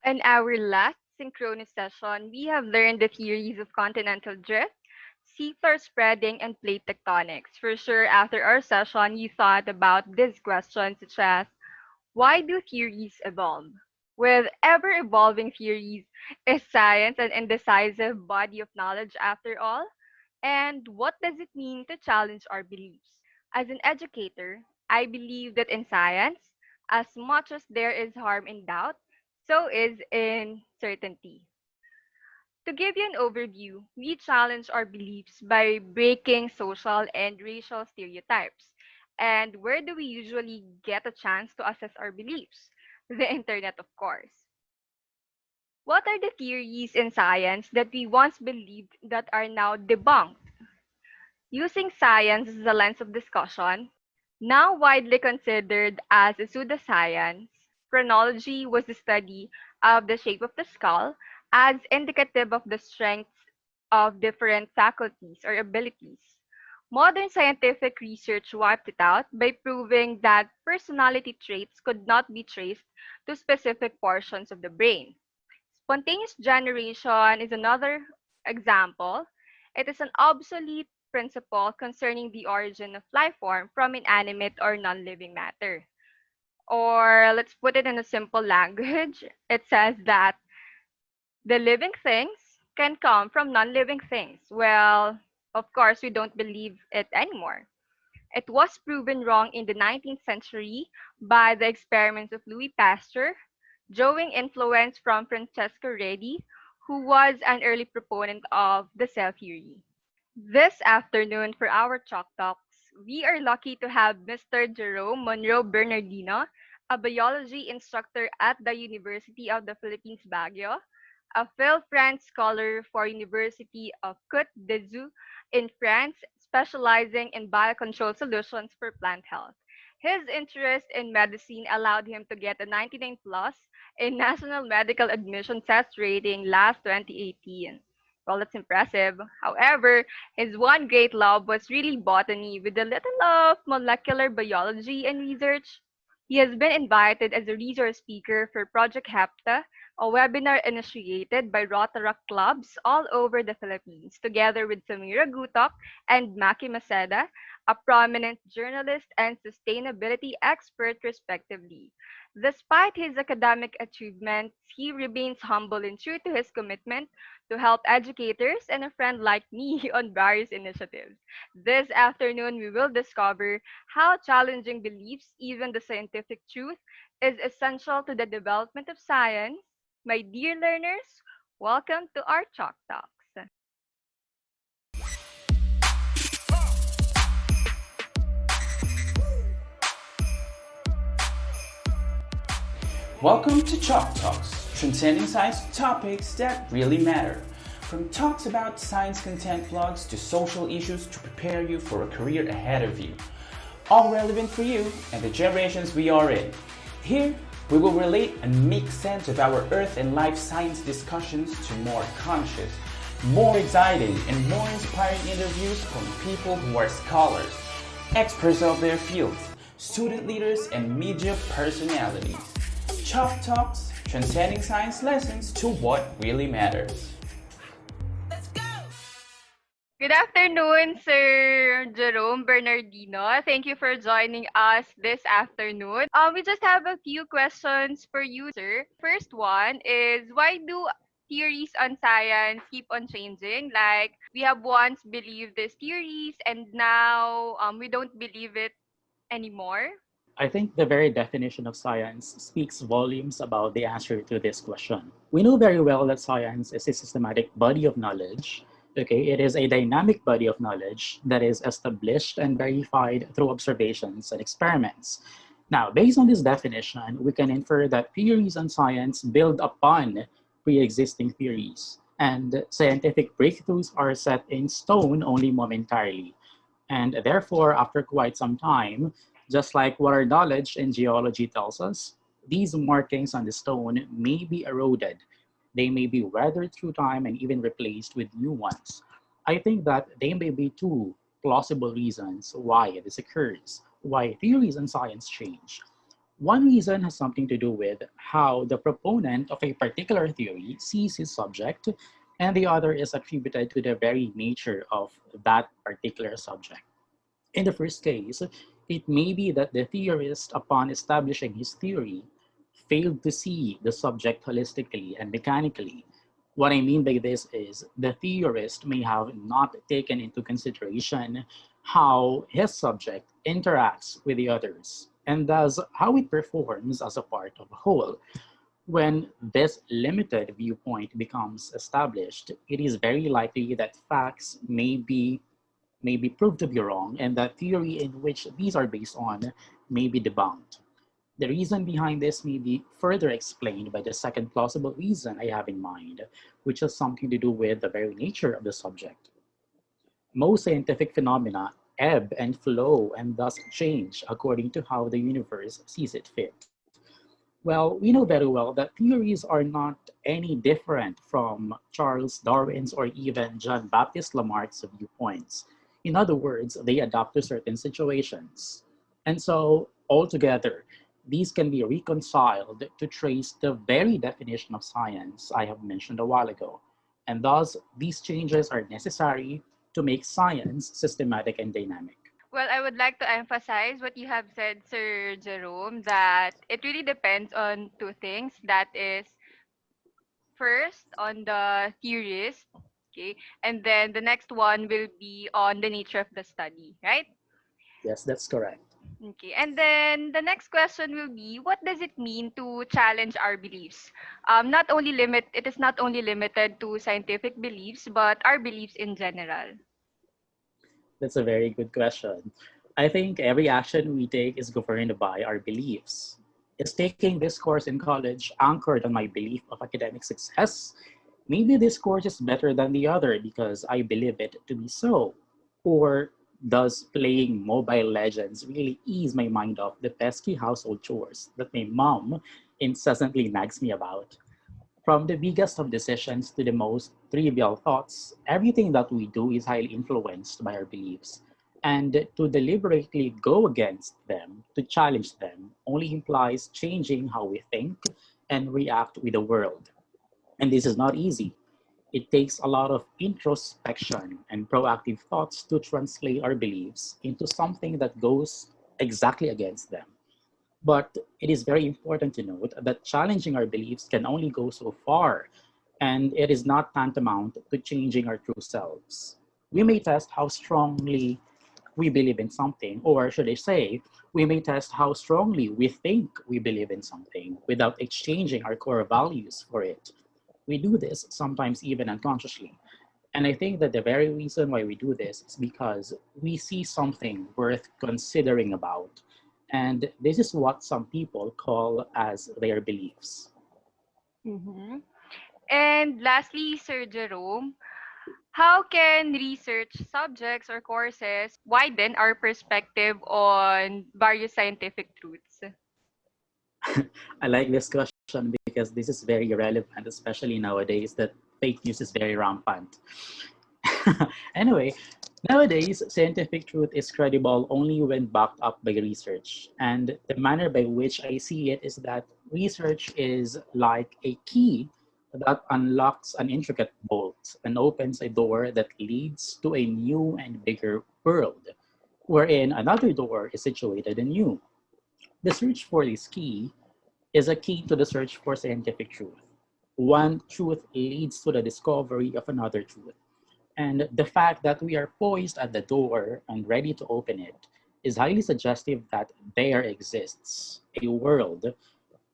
In our last synchronous session, we have learned the theories of continental drift, seafloor spreading, and plate tectonics. For sure, after our session, you thought about these questions such as why do theories evolve? With ever evolving theories, is science an indecisive body of knowledge after all? And what does it mean to challenge our beliefs? As an educator, I believe that in science, as much as there is harm in doubt, so is in certainty. To give you an overview, we challenge our beliefs by breaking social and racial stereotypes. And where do we usually get a chance to assess our beliefs? The internet, of course. What are the theories in science that we once believed that are now debunked? Using science as a lens of discussion, now widely considered as a pseudoscience, phrenology was the study of the shape of the skull as indicative of the strengths of different faculties or abilities. Modern scientific research wiped it out by proving that personality traits could not be traced to specific portions of the brain. Spontaneous generation is another example. It is an obsolete principle concerning the origin of life form from inanimate or non-living matter. Or let's put it in a simple language. It says that the living things can come from non-living things. Well, of course, we don't believe it anymore. It was proven wrong in the 19th century by the experiments of Louis Pasteur, drawing influence from Francesco Redi, who was an early proponent of the cell theory. This afternoon for our Chalk Talks, we are lucky to have Mr. Jerome Bernardino, a biology instructor at the University of the Philippines-Baguio, a Phil-France scholar for University of Côte in France, specializing in biocontrol solutions for plant health. His interest in medicine allowed him to get a 99 plus in National Medical Admission Test rating last 2018. Well, that's impressive. However, his one great love was really botany with a little of molecular biology and research. He has been invited as a resource speaker for Project HEPTA, a webinar initiated by Rotaract clubs all over the Philippines, together with Samira Gutok and Maki Maceda, a prominent journalist and sustainability expert, respectively. Despite his academic achievements, he remains humble and true to his commitment to help educators and a friend like me on various initiatives. This afternoon, we will discover how challenging beliefs, even the scientific truth, is essential to the development of science. My dear learners, welcome to our Chalk Talks. Welcome to Chalk Talks, transcending science topics that really matter. From talks about science content blogs to social issues to prepare you for a career ahead of you. All relevant for you and the generations we are in. Here, we will relate and make sense of our earth and life science discussions to more conscious, more exciting, and more inspiring interviews from people who are scholars, experts of their fields, student leaders, and media personalities. Chalk Talks, transcending science lessons to what really matters. Good afternoon, Sir Jerome Bernardino. Thank you for joining us this afternoon. We just have a few questions for you, sir. First one is why do theories on science keep on changing? Like we have once believed these theories and now we don't believe it anymore. I think the very definition of science speaks volumes about the answer to this question. We know very well that science is a systematic body of knowledge. Okay, it is a dynamic body of knowledge that is established and verified through observations and experiments. Now, based on this definition, we can infer that theories on science build upon pre existing theories, and scientific breakthroughs are set in stone only momentarily. And therefore, after quite some time, just like what our knowledge in geology tells us, these markings on the stone may be eroded. They may be weathered through time and even replaced with new ones. I think that they may be two plausible reasons why this occurs, why theories in science change. One reason has something to do with how the proponent of a particular theory sees his subject, and the other is attributed to the very nature of that particular subject. In the first case, it may be that the theorist, upon establishing his theory, failed to see the subject holistically and mechanically. What I mean by this is the theorist may have not taken into consideration how his subject interacts with the others, and thus how it performs as a part of a whole. When this limited viewpoint becomes established, it is very likely that facts may be proved to be wrong, and the theory in which these are based on may be debunked. The reason behind this may be further explained by the second plausible reason I have in mind, which has something to do with the very nature of the subject. Most scientific phenomena ebb and flow and thus change according to how the universe sees it fit. Well, we know very well that theories are not any different from Charles Darwin's or even John Baptist Lamarck's viewpoints. In other words, they adapt to certain situations. And so, altogether, these can be reconciled to trace the very definition of science I have mentioned a while ago. And thus, these changes are necessary to make science systematic and dynamic. Well, I would like to emphasize what you have said, Sir Jerome, that it really depends on two things. That is, first, on the theorist, okay, and then the next one will be on the nature of the study, right? Yes, that's correct. Okay, and then the next question will be, what does it mean to challenge our beliefs? It is not only limited to scientific beliefs, but our beliefs in general. That's a very good question. I think every action we take is governed by our beliefs. Is taking this course in college anchored on my belief of academic success? Maybe this course is better than the other because I believe it to be so. Or does playing Mobile Legends really ease my mind off the pesky household chores that my mom incessantly nags me about? From the biggest of decisions to the most trivial thoughts, everything that we do is highly influenced by our beliefs. And to deliberately go against them, to challenge them, only implies changing how we think and react with the world. And this is not easy. It takes a lot of introspection and proactive thoughts to translate our beliefs into something that goes exactly against them. But it is very important to note that challenging our beliefs can only go so far, and it is not tantamount to changing our true selves. We may test how strongly we believe in something, or should I say, we may test how strongly we think we believe in something without exchanging our core values for it. We do this sometimes even unconsciously. And I think that the very reason why we do this is because we see something worth considering about. And this is what some people call as their beliefs. Mm-hmm. And lastly, Sir Jerome, how can research subjects or courses widen our perspective on various scientific truths? I like this question because this is very relevant, especially nowadays that fake news is very rampant. Anyway, nowadays, scientific truth is credible only when backed up by research. And the manner by which I see it is that research is like a key that unlocks an intricate bolt and opens a door that leads to a new and bigger world, wherein another door is situated in you. The search for this key is a key to the search for scientific truth. One truth leads to the discovery of another truth. And the fact that we are poised at the door and ready to open it is highly suggestive that there exists a world,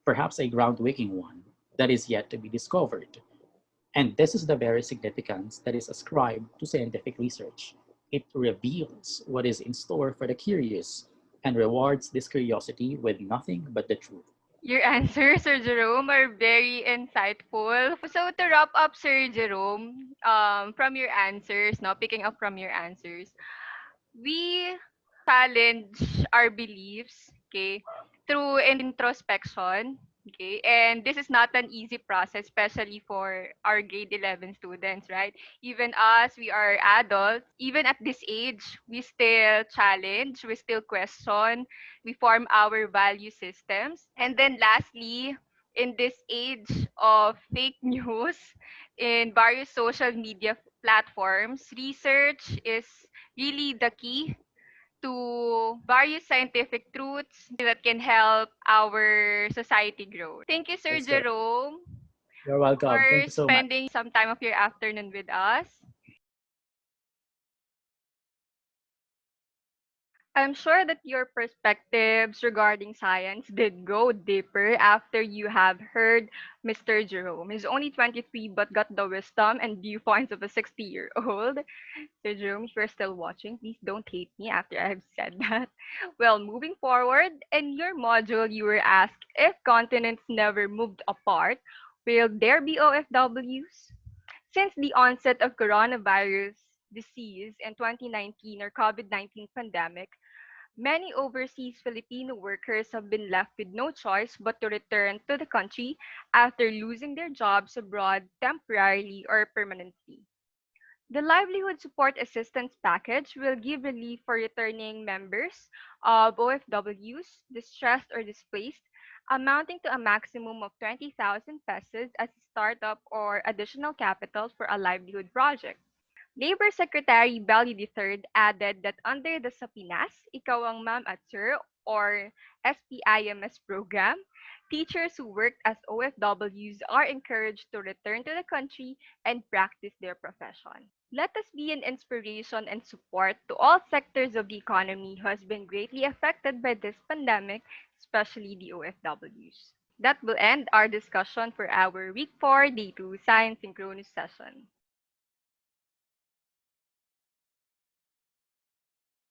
perhaps a groundbreaking one, that is yet to be discovered. And this is the very significance that is ascribed to scientific research. It reveals what is in store for the curious and rewards this curiosity with nothing but the truth. Your answers, Sir Jerome, are very insightful. So to wrap up, Sir Jerome, from your answers, now picking up from your answers, we challenge our beliefs, okay, through introspection, Okay, and this is not an easy process, especially for our grade 11 students, right? Even us, we are adults. Even at this age, we still challenge, we still question, we form our value systems. And then lastly, in this age of fake news in various social media platforms, research is really the key to various scientific truths that can help our society grow. Thank you, Sir That's correct. Jerome, You're welcome. Thank for you so much. spending some time of your afternoon with us. I'm sure that your perspectives regarding science did go deeper after you have heard Mr. Jerome. He's only 23 but got the wisdom and viewpoints of a 60-year-old. So Jerome, if you're still watching, please don't hate me after I've said that. Well, moving forward, in your module, you were asked if continents never moved apart, will there be OFWs? Since the onset of coronavirus disease in 2019 or COVID-19 pandemic, many overseas Filipino workers have been left with no choice but to return to the country after losing their jobs abroad temporarily or permanently. The Livelihood Support Assistance Package will give relief for returning members of OFWs, distressed or displaced, amounting to a maximum of 20,000 pesos as a startup or additional capital for a livelihood project. Labor Secretary Belly III added that under the Sapinas, Ikaw ang Ma'am at Sir, or SPIMS program, teachers who worked as OFWs are encouraged to return to the country and practice their profession. Let us be an inspiration and support to all sectors of the economy who has been greatly affected by this pandemic, especially the OFWs. That will end our discussion for our Week 4 Day 2 Science Synchronous session.